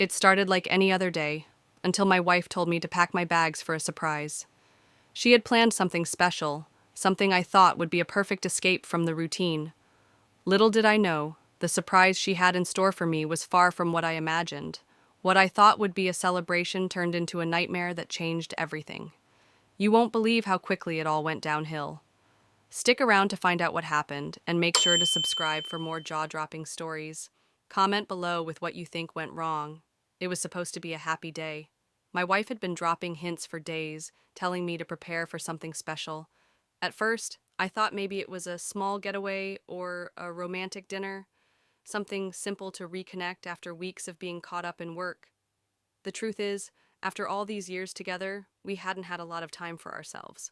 It started like any other day, until my wife told me to pack my bags for a surprise. She had planned something special, something I thought would be a perfect escape from the routine. Little did I know, the surprise she had in store for me was far from what I imagined. What I thought would be a celebration turned into a nightmare that changed everything. You won't believe how quickly it all went downhill. Stick around to find out what happened, and make sure to subscribe for more jaw-dropping stories. Comment below with what you think went wrong. It was supposed to be a happy day. My wife had been dropping hints for days, telling me to prepare for something special. At first, I thought maybe it was a small getaway or a romantic dinner, something simple to reconnect after weeks of being caught up in work. The truth is, after all these years together, we hadn't had a lot of time for ourselves.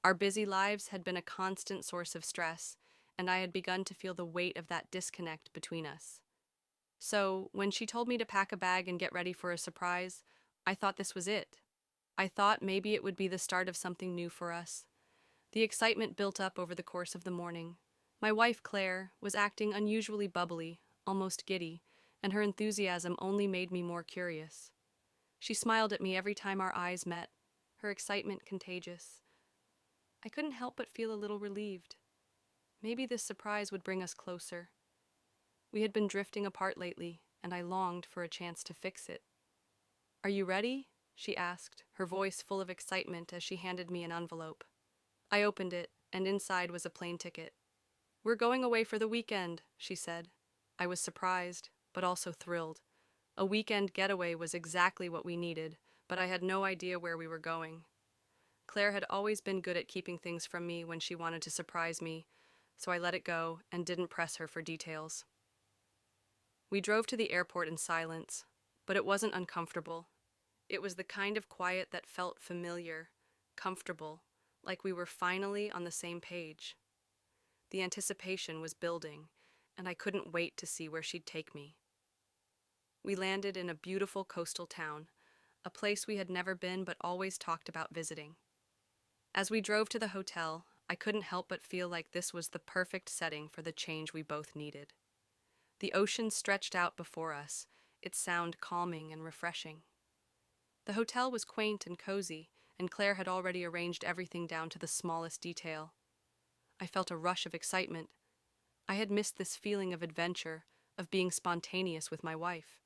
Our busy lives had been a constant source of stress, and I had begun to feel the weight of that disconnect between us. So, when she told me to pack a bag and get ready for a surprise, I thought this was it. I thought maybe it would be the start of something new for us. The excitement built up over the course of the morning. My wife, Claire, was acting unusually bubbly, almost giddy, and her enthusiasm only made me more curious. She smiled at me every time our eyes met, her excitement contagious. I couldn't help but feel a little relieved. Maybe this surprise would bring us closer. We had been drifting apart lately, and I longed for a chance to fix it. "Are you ready?" she asked, her voice full of excitement as she handed me an envelope. I opened it, and inside was a plane ticket. "We're going away for the weekend," she said. I was surprised, but also thrilled. A weekend getaway was exactly what we needed, but I had no idea where we were going. Claire had always been good at keeping things from me when she wanted to surprise me, so I let it go and didn't press her for details. We drove to the airport in silence, but it wasn't uncomfortable. It was the kind of quiet that felt familiar, comfortable, like we were finally on the same page. The anticipation was building, and I couldn't wait to see where she'd take me. We landed in a beautiful coastal town, a place we had never been but always talked about visiting. As we drove to the hotel, I couldn't help but feel like this was the perfect setting for the change we both needed. The ocean stretched out before us, its sound calming and refreshing. The hotel was quaint and cozy, and Claire had already arranged everything down to the smallest detail. I felt a rush of excitement. I had missed this feeling of adventure, of being spontaneous with my wife.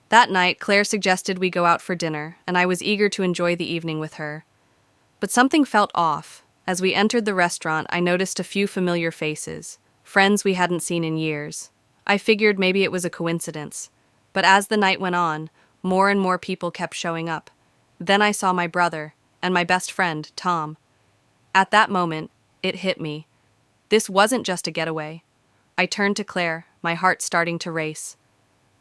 That night, Claire suggested we go out for dinner, and I was eager to enjoy the evening with her. But something felt off. As we entered the restaurant, I noticed a few familiar faces, friends we hadn't seen in years. I figured maybe it was a coincidence. But as the night went on, more and more people kept showing up. Then I saw my brother, and my best friend, Tom. At that moment, it hit me. This wasn't just a getaway. I turned to Claire, my heart starting to race.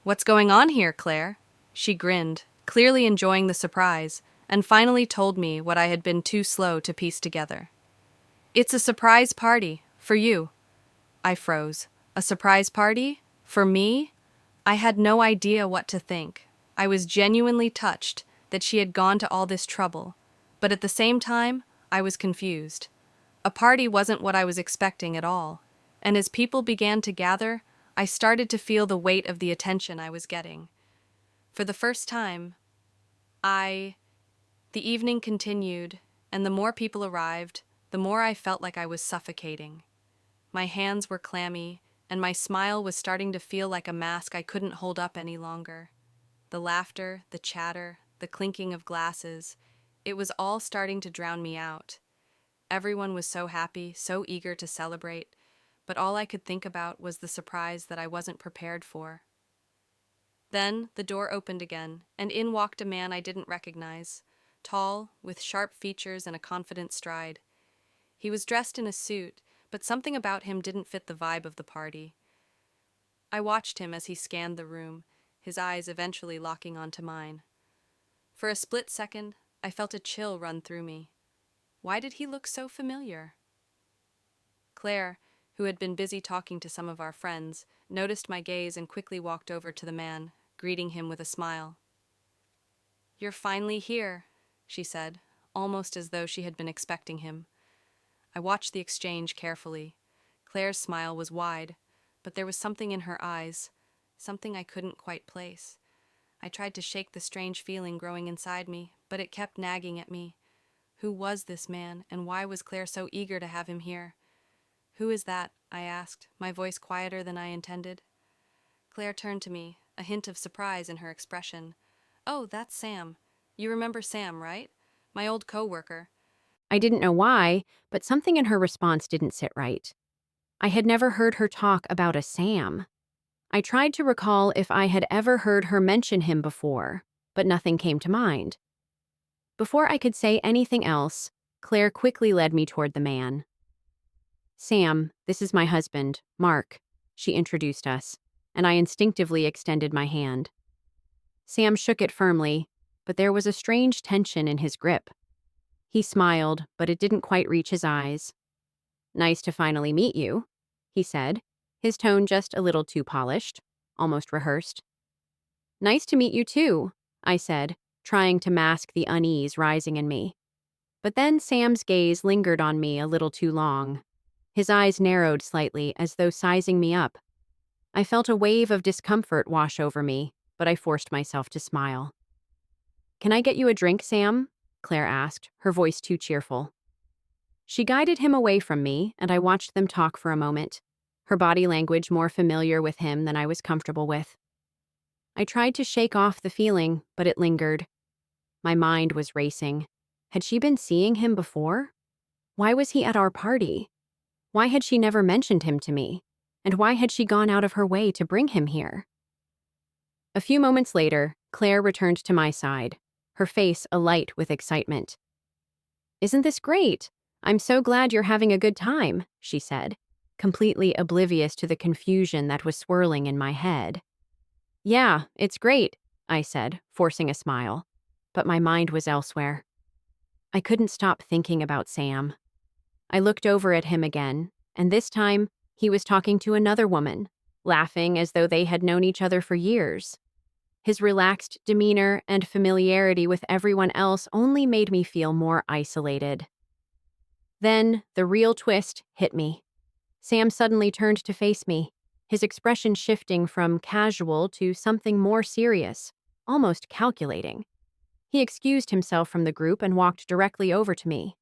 "What's going on here, Claire?" She grinned, clearly enjoying the surprise, and finally told me what I had been too slow to piece together. "It's a surprise party, for you." I froze. A surprise party? For me? I had no idea what to think. I was genuinely touched that she had gone to all this trouble, but at the same time, I was confused. A party wasn't what I was expecting at all, and as people began to gather, I started to feel the weight of the attention I was getting. For the first time, the evening continued, and the more people arrived, the more I felt like I was suffocating. My hands were clammy, and my smile was starting to feel like a mask I couldn't hold up any longer. The laughter, the chatter, the clinking of glasses, it was all starting to drown me out. Everyone was so happy, so eager to celebrate, but all I could think about was the surprise that I wasn't prepared for. Then the door opened again, and in walked a man I didn't recognize, tall, with sharp features and a confident stride. He was dressed in a suit, but something about him didn't fit the vibe of the party. I watched him as he scanned the room, his eyes eventually locking onto mine. For a split second, I felt a chill run through me. Why did he look so familiar? Claire, who had been busy talking to some of our friends, noticed my gaze and quickly walked over to the man, greeting him with a smile. "You're finally here," she said, almost as though she had been expecting him. I watched the exchange carefully. Claire's smile was wide, but there was something in her eyes, something I couldn't quite place. I tried to shake the strange feeling growing inside me, but it kept nagging at me. Who was this man, and why was Claire so eager to have him here? "Who is that?" I asked, my voice quieter than I intended. Claire turned to me, a hint of surprise in her expression. "Oh, that's Sam. You remember Sam, right? My old co-worker." I didn't know why, but something in her response didn't sit right. I had never heard her talk about a Sam. I tried to recall if I had ever heard her mention him before, but nothing came to mind. Before I could say anything else, Claire quickly led me toward the man. "Sam, this is my husband, Mark," she introduced us, and I instinctively extended my hand. Sam shook it firmly, but there was a strange tension in his grip. He smiled, but it didn't quite reach his eyes. "Nice to finally meet you," he said, his tone just a little too polished, almost rehearsed. "Nice to meet you too," I said, trying to mask the unease rising in me. But then Sam's gaze lingered on me a little too long. His eyes narrowed slightly as though sizing me up. I felt a wave of discomfort wash over me, but I forced myself to smile. "Can I get you a drink, Sam?" Claire asked, her voice too cheerful. She guided him away from me, and I watched them talk for a moment, her body language more familiar with him than I was comfortable with. I tried to shake off the feeling, but it lingered. My mind was racing. Had she been seeing him before? Why was he at our party? Why had she never mentioned him to me? And why had she gone out of her way to bring him here? A few moments later, Claire returned to my side, her face alight with excitement. "Isn't this great? I'm so glad you're having a good time," she said, completely oblivious to the confusion that was swirling in my head. "Yeah, it's great," I said, forcing a smile, but my mind was elsewhere. I couldn't stop thinking about Sam. I looked over at him again, and this time, he was talking to another woman, laughing as though they had known each other for years. His relaxed demeanor and familiarity with everyone else only made me feel more isolated. Then, the real twist hit me. Sam suddenly turned to face me, his expression shifting from casual to something more serious, almost calculating. He excused himself from the group and walked directly over to me.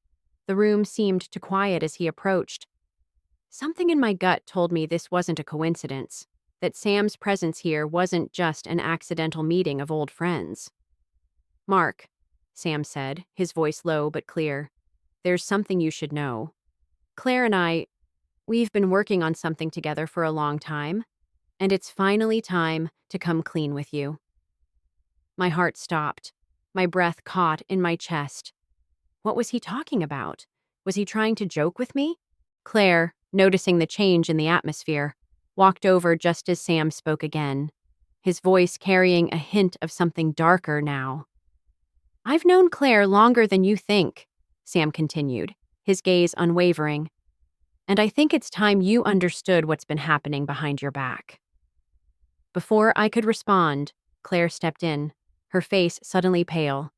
The room seemed to quiet as he approached. Something in my gut told me this wasn't a coincidence, that Sam's presence here wasn't just an accidental meeting of old friends. "Mark," Sam said, his voice low but clear, "there's something you should know. Claire and we've been working on something together for a long time, and it's finally time to come clean with you." My heart stopped. My breath caught in my chest. What was he talking about? Was he trying to joke with me? Claire, noticing the change in the atmosphere, walked over just as Sam spoke again, his voice carrying a hint of something darker now. "I've known Claire longer than you think," Sam continued, his gaze unwavering. "And I think it's time you understood what's been happening behind your back." Before I could respond, Claire stepped in, her face suddenly pale.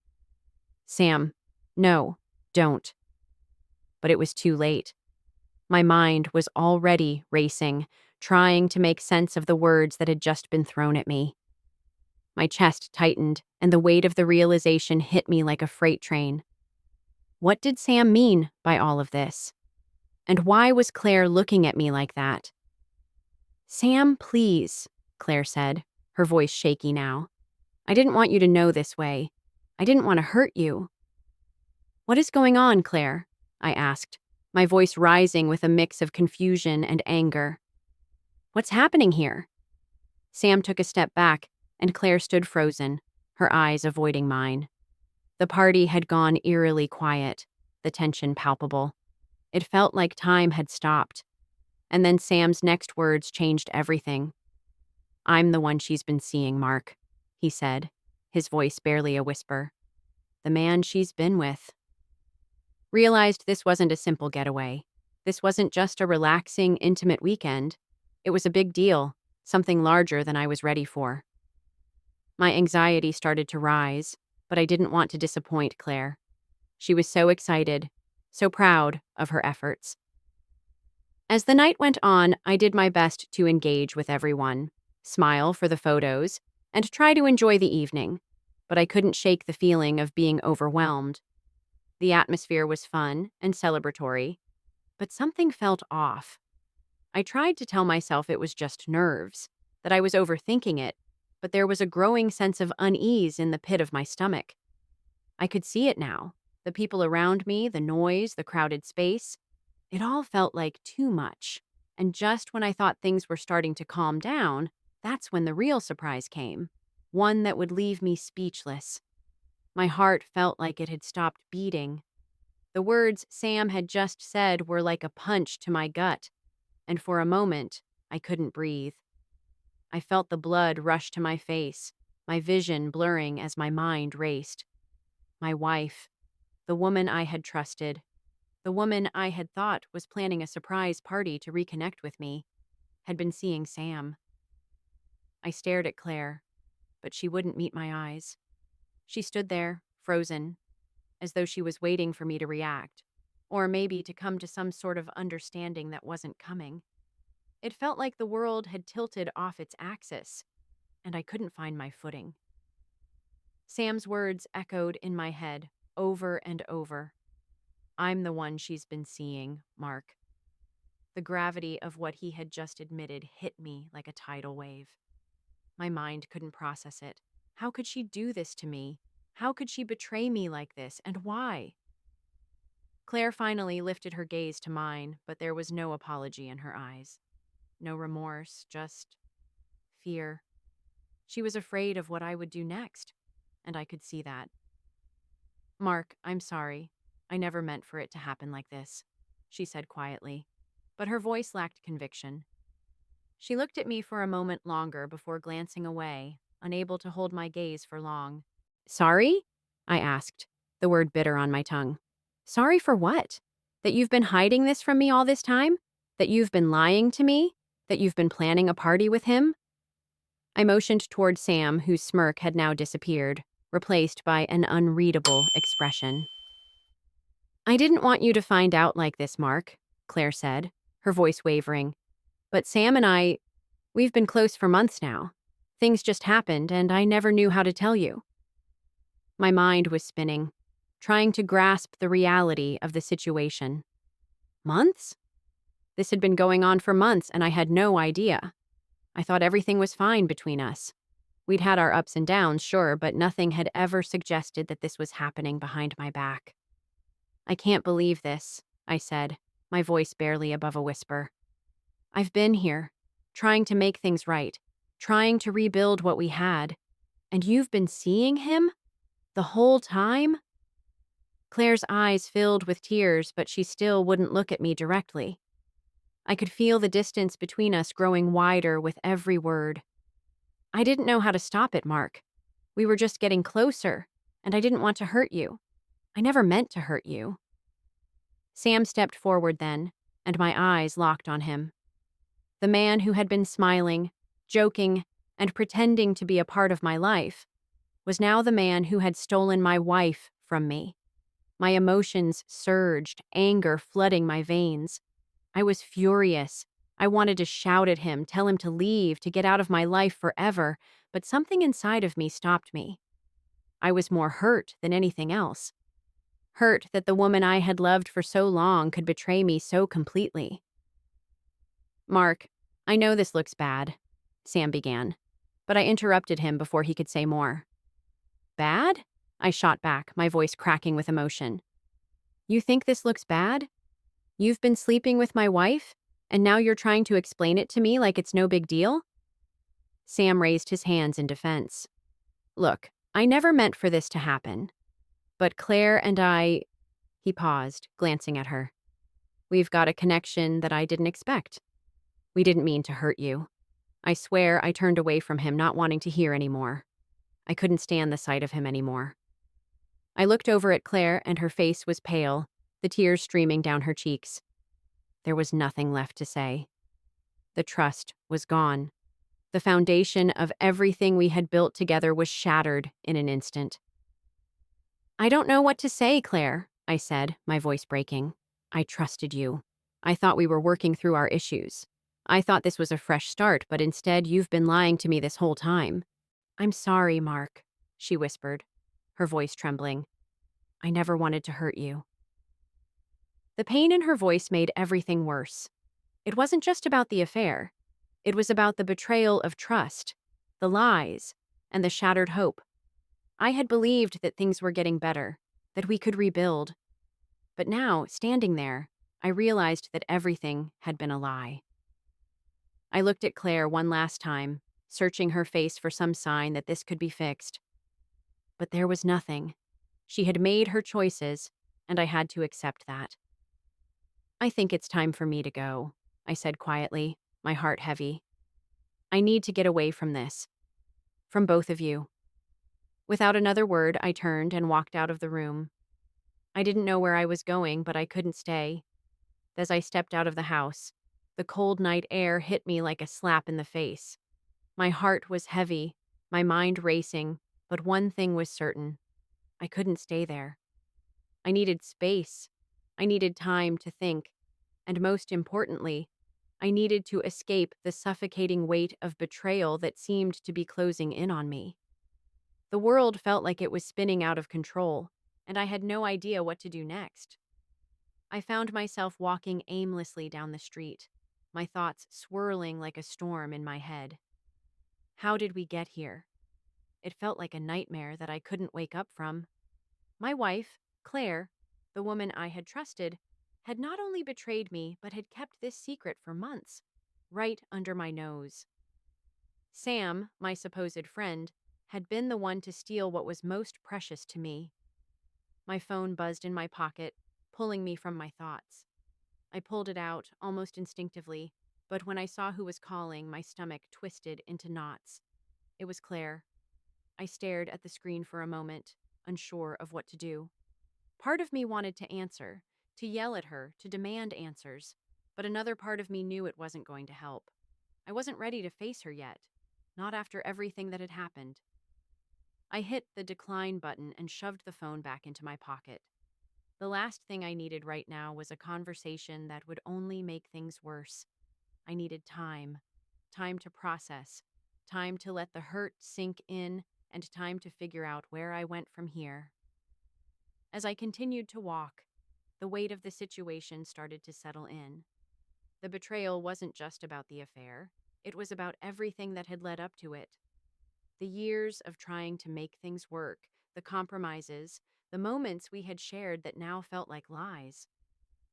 "Sam, no, don't." But it was too late. My mind was already racing, trying to make sense of the words that had just been thrown at me. My chest tightened, and the weight of the realization hit me like a freight train. What did Sam mean by all of this? And why was Claire looking at me like that? "Sam, please," Claire said, her voice shaky now. "I didn't want you to know this way. I didn't want to hurt you." "What is going on, Claire?" I asked, my voice rising with a mix of confusion and anger. "What's happening here?" Sam took a step back, and Claire stood frozen, her eyes avoiding mine. The party had gone eerily quiet, the tension palpable. It felt like time had stopped. And then Sam's next words changed everything. "I'm the one she's been seeing, Mark," he said, his voice barely a whisper. "The man she's been with." Realized this wasn't a simple getaway. This wasn't just a relaxing, intimate weekend. It was a big deal, something larger than I was ready for. My anxiety started to rise, but I didn't want to disappoint Claire. She was so excited, so proud of her efforts. As the night went on, I did my best to engage with everyone, smile for the photos, and try to enjoy the evening, but I couldn't shake the feeling of being overwhelmed. The atmosphere was fun and celebratory, but something felt off. I tried to tell myself it was just nerves, that I was overthinking it, but there was a growing sense of unease in the pit of my stomach. I could see it now. The people around me, the noise, the crowded space. It all felt like too much. And just when I thought things were starting to calm down, that's when the real surprise came. One that would leave me speechless. My heart felt like it had stopped beating. The words Sam had just said were like a punch to my gut, and for a moment, I couldn't breathe. I felt the blood rush to my face, my vision blurring as my mind raced. My wife, the woman I had trusted, the woman I had thought was planning a surprise party to reconnect with me, had been seeing Sam. I stared at Claire, but she wouldn't meet my eyes. She stood there, frozen, as though she was waiting for me to react, or maybe to come to some sort of understanding that wasn't coming. It felt like the world had tilted off its axis, and I couldn't find my footing. Sam's words echoed in my head, over and over. I'm the one she's been seeing, Mark. The gravity of what he had just admitted hit me like a tidal wave. My mind couldn't process it. How could she do this to me? How could she betray me like this, and why? Claire finally lifted her gaze to mine, but there was no apology in her eyes. No remorse, just fear. She was afraid of what I would do next, and I could see that. Mark, I'm sorry. I never meant for it to happen like this, she said quietly, but her voice lacked conviction. She looked at me for a moment longer before glancing away, unable to hold my gaze for long. Sorry? I asked, the word bitter on my tongue. Sorry for what? That you've been hiding this from me all this time? That you've been lying to me? That you've been planning a party with him? I motioned toward Sam, whose smirk had now disappeared, replaced by an unreadable expression. I didn't want you to find out like this, Mark, Claire said, her voice wavering. But Sam and we've been close for months now. Things just happened, and I never knew how to tell you. My mind was spinning, trying to grasp the reality of the situation. Months? This had been going on for months, and I had no idea. I thought everything was fine between us. We'd had our ups and downs, sure, but nothing had ever suggested that this was happening behind my back. I can't believe this, I said, my voice barely above a whisper. I've been here, trying to make things right, trying to rebuild what we had. And you've been seeing him? The whole time? Claire's eyes filled with tears, but she still wouldn't look at me directly. I could feel the distance between us growing wider with every word. I didn't know how to stop it, Mark. We were just getting closer, and I didn't want to hurt you. I never meant to hurt you. Sam stepped forward then, and my eyes locked on him. The man who had been smiling, joking, and pretending to be a part of my life was now the man who had stolen my wife from me. My emotions surged, anger flooding my veins. I was furious. I wanted to shout at him, tell him to leave, to get out of my life forever, but something inside of me stopped me. I was more hurt than anything else. Hurt that the woman I had loved for so long could betray me so completely. Mark, I know this looks bad, Sam began, but I interrupted him before he could say more. Bad? I shot back, my voice cracking with emotion. You think this looks bad? You've been sleeping with my wife, and now you're trying to explain it to me like it's no big deal? Sam raised his hands in defense. Look, I never meant for this to happen. But Claire and he paused, glancing at her. We've got a connection that I didn't expect. We didn't mean to hurt you. I swear I turned away from him, not wanting to hear anymore. I couldn't stand the sight of him anymore. I looked over at Claire, and her face was pale, the tears streaming down her cheeks. There was nothing left to say. The trust was gone. The foundation of everything we had built together was shattered in an instant. I don't know what to say, Claire, I said, my voice breaking. I trusted you. I thought we were working through our issues. I thought this was a fresh start, but instead you've been lying to me this whole time. I'm sorry, Mark, she whispered, her voice trembling. I never wanted to hurt you. The pain in her voice made everything worse. It wasn't just about the affair. It was about the betrayal of trust, the lies, and the shattered hope. I had believed that things were getting better, that we could rebuild. But now, standing there, I realized that everything had been a lie. I looked at Claire one last time, searching her face for some sign that this could be fixed. But there was nothing. She had made her choices, and I had to accept that. I think it's time for me to go, I said quietly, my heart heavy. I need to get away from this. From both of you. Without another word, I turned and walked out of the room. I didn't know where I was going, but I couldn't stay. As I stepped out of the house, the cold night air hit me like a slap in the face. My heart was heavy, my mind racing, but one thing was certain. I couldn't stay there. I needed space. I needed time to think. And most importantly, I needed to escape the suffocating weight of betrayal that seemed to be closing in on me. The world felt like it was spinning out of control, and I had no idea what to do next. I found myself walking aimlessly down the street, my thoughts swirling like a storm in my head. How did we get here? It felt like a nightmare that I couldn't wake up from. My wife, Claire, the woman I had trusted, had not only betrayed me, but had kept this secret for months, right under my nose. Sam, my supposed friend, had been the one to steal what was most precious to me. My phone buzzed in my pocket, pulling me from my thoughts. I pulled it out, almost instinctively, but when I saw who was calling, my stomach twisted into knots. It was Claire. I stared at the screen for a moment, unsure of what to do. Part of me wanted to answer, to yell at her, to demand answers, but another part of me knew it wasn't going to help. I wasn't ready to face her yet, not after everything that had happened. I hit the decline button and shoved the phone back into my pocket. The last thing I needed right now was a conversation that would only make things worse. I needed time. Time to process. Time to let the hurt sink in, and time to figure out where I went from here. As I continued to walk, the weight of the situation started to settle in. The betrayal wasn't just about the affair. It was about everything that had led up to it. The years of trying to make things work, the compromises, the moments we had shared that now felt like lies.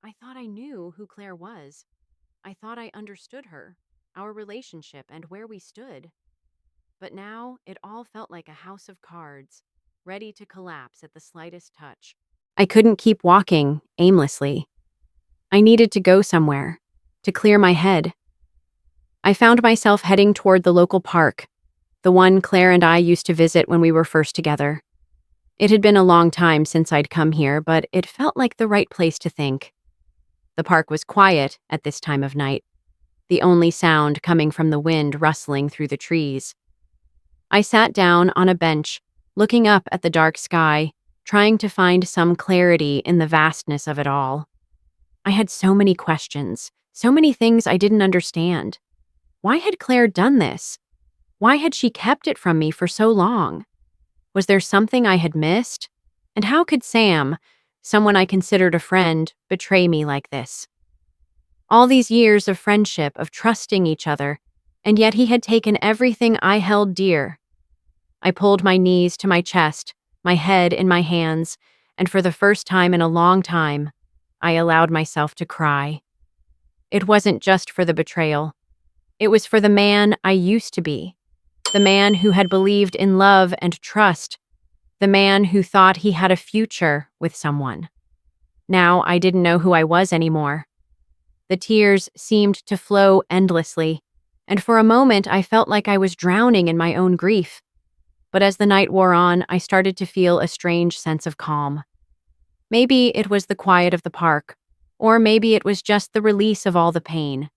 I thought I knew who Claire was. I thought I understood her, our relationship, and where we stood. But now it all felt like a house of cards, ready to collapse at the slightest touch. I couldn't keep walking aimlessly. I needed to go somewhere, to clear my head. I found myself heading toward the local park, the one Claire and I used to visit when we were first together. It had been a long time since I'd come here, but it felt like the right place to think. The park was quiet at this time of night, the only sound coming from the wind rustling through the trees. I sat down on a bench, looking up at the dark sky, trying to find some clarity in the vastness of it all. I had so many questions, so many things I didn't understand. Why had Claire done this? Why had she kept it from me for so long? Was there something I had missed? And how could Sam, someone I considered a friend, betray me like this? All these years of friendship, of trusting each other, and yet he had taken everything I held dear. I pulled my knees to my chest, my head in my hands, and for the first time in a long time, I allowed myself to cry. It wasn't just for the betrayal. It was for the man I used to be. The man who had believed in love and trust. The man who thought he had a future with someone. Now I didn't know who I was anymore. The tears seemed to flow endlessly, and for a moment I felt like I was drowning in my own grief. But as the night wore on, I started to feel a strange sense of calm. Maybe it was the quiet of the park, or maybe it was just the release of all the pain.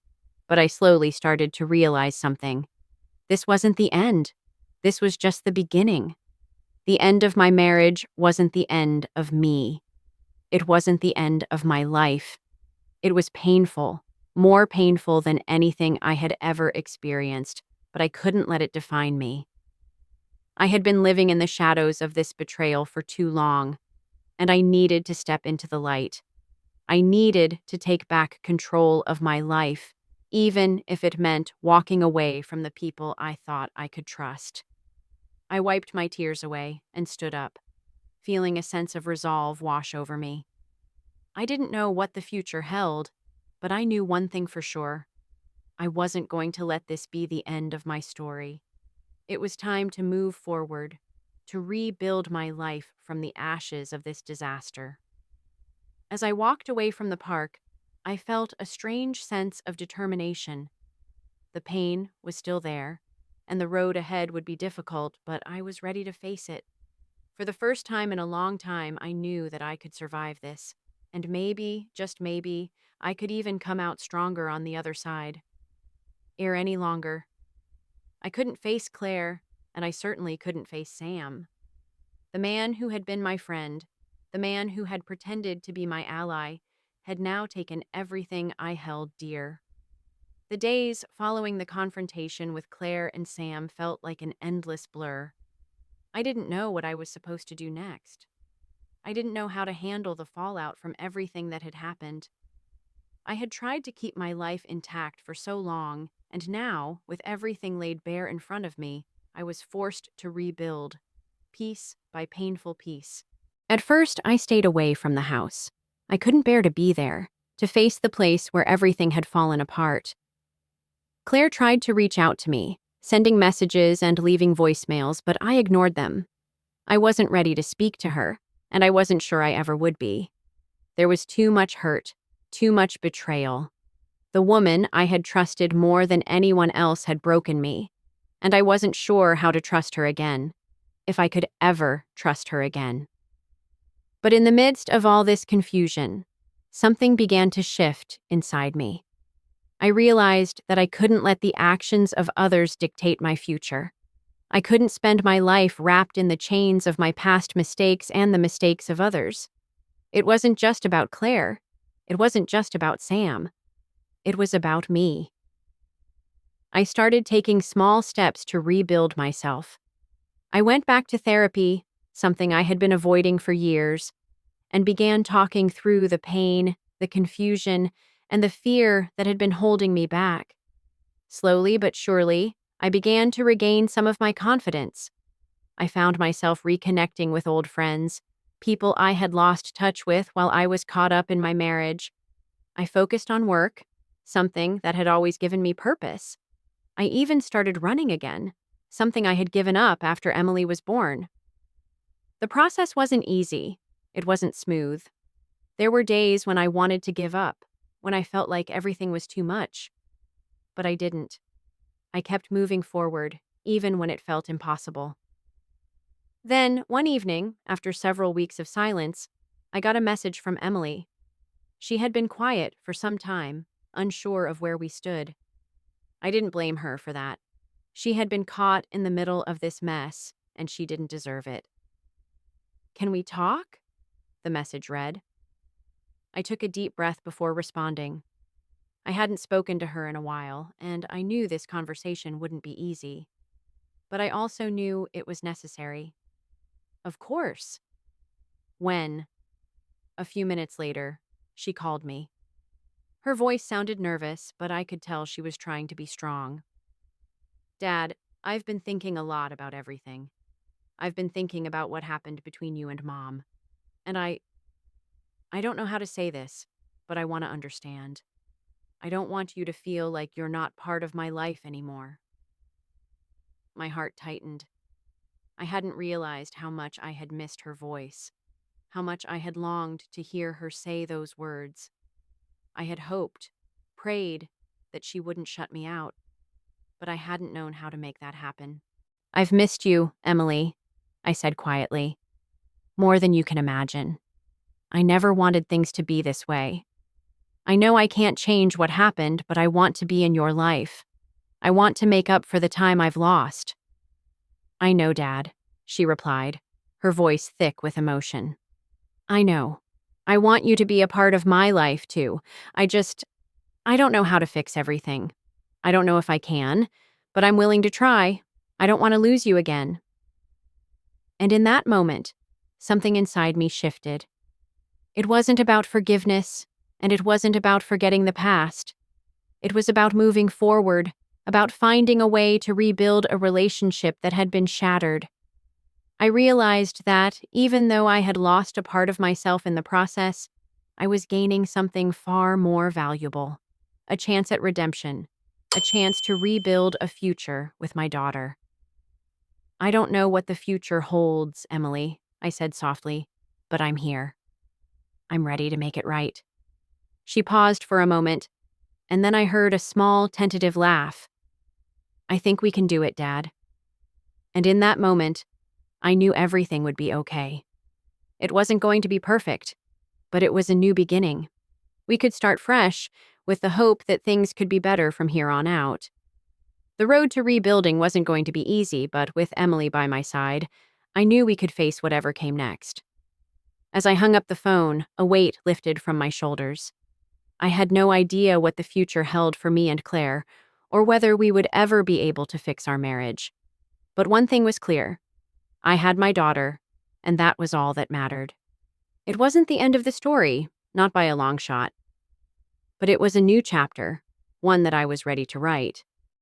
But I slowly started to realize something. This wasn't the end. This was just the beginning. The end of my marriage wasn't the end of me. It wasn't the end of my life. It was painful, more painful than anything I had ever experienced, but I couldn't let it define me. I had been living in the shadows of this betrayal for too long, and I needed to step into the light. I needed to take back control of my life, even if it meant walking away from the people I thought I could trust. I wiped my tears away and stood up, feeling a sense of resolve wash over me. I didn't know what the future held, but I knew one thing for sure. I wasn't going to let this be the end of my story. It was time to move forward, to rebuild my life from the ashes of this disaster. As I walked away from the park, I felt a strange sense of determination. The pain was still there, and the road ahead would be difficult, but I was ready to face it. For the first time in a long time, I knew that I could survive this, and maybe, just maybe, I could even come out stronger on the other side. Ere any longer, I couldn't face Claire, and I certainly couldn't face Sam. The man who had been my friend, the man who had pretended to be my ally, had now taken everything I held dear. The days following the confrontation with Claire and Sam felt like an endless blur. I didn't know what I was supposed to do next. I didn't know how to handle the fallout from everything that had happened. I had tried to keep my life intact for so long, and now, with everything laid bare in front of me, I was forced to rebuild, piece by painful piece. At first, I stayed away from the house. I couldn't bear to be there, to face the place where everything had fallen apart. Claire tried to reach out to me, sending messages and leaving voicemails, but I ignored them. I wasn't ready to speak to her, and I wasn't sure I ever would be. There was too much hurt, too much betrayal. The woman I had trusted more than anyone else had broken me, and I wasn't sure how to trust her again, if I could ever trust her again. But in the midst of all this confusion, something began to shift inside me. I realized that I couldn't let the actions of others dictate my future. I couldn't spend my life wrapped in the chains of my past mistakes and the mistakes of others. It wasn't just about Claire. It wasn't just about Sam. It was about me. I started taking small steps to rebuild myself. I went back to therapy, something I had been avoiding for years, and began talking through the pain, the confusion, and the fear that had been holding me back. Slowly but surely, I began to regain some of my confidence. I found myself reconnecting with old friends, people I had lost touch with while I was caught up in my marriage. I focused on work, something that had always given me purpose. I even started running again, something I had given up after Emily was born. The process wasn't easy. It wasn't smooth. There were days when I wanted to give up, when I felt like everything was too much. But I didn't. I kept moving forward, even when it felt impossible. Then, one evening, after several weeks of silence, I got a message from Emily. She had been quiet for some time, unsure of where we stood. I didn't blame her for that. She had been caught in the middle of this mess, and she didn't deserve it. "Can we talk?" the message read. I took a deep breath before responding. I hadn't spoken to her in a while, and I knew this conversation wouldn't be easy. But I also knew it was necessary. Of course. When, a few minutes later, she called me. Her voice sounded nervous, but I could tell she was trying to be strong. "Dad, I've been thinking a lot about everything. I've been thinking about what happened between you and Mom. And I don't know how to say this, but I want to understand. I don't want you to feel like you're not part of my life anymore." My heart tightened. I hadn't realized how much I had missed her voice, how much I had longed to hear her say those words. I had hoped, prayed, that she wouldn't shut me out, but I hadn't known how to make that happen. "I've missed you, Emily," I said quietly. "More than you can imagine. I never wanted things to be this way. I know I can't change what happened, but I want to be in your life. I want to make up for the time I've lost." "I know, Dad," she replied, her voice thick with emotion. "I know. I want you to be a part of my life, too. I don't know how to fix everything. I don't know if I can, but I'm willing to try. I don't want to lose you again." And in that moment, something inside me shifted. It wasn't about forgiveness, and it wasn't about forgetting the past. It was about moving forward, about finding a way to rebuild a relationship that had been shattered. I realized that, even though I had lost a part of myself in the process, I was gaining something far more valuable: a chance at redemption, a chance to rebuild a future with my daughter. I don't know what the future holds, Emily, I said softly, but I'm here. I'm ready to make it right. She paused for a moment, and then I heard a small, tentative laugh. I think we can do it, Dad. And in that moment, I knew everything would be okay. It wasn't going to be perfect, but it was a new beginning. We could start fresh, with the hope that things could be better from here on out. The road to rebuilding wasn't going to be easy, but with Emily by my side, I knew we could face whatever came next. As I hung up the phone, a weight lifted from my shoulders. I had no idea what the future held for me and Claire, or whether we would ever be able to fix our marriage. But one thing was clear: I had my daughter, and that was all that mattered. It wasn't the end of the story, not by a long shot, but it was a new chapter, one that I was ready to write.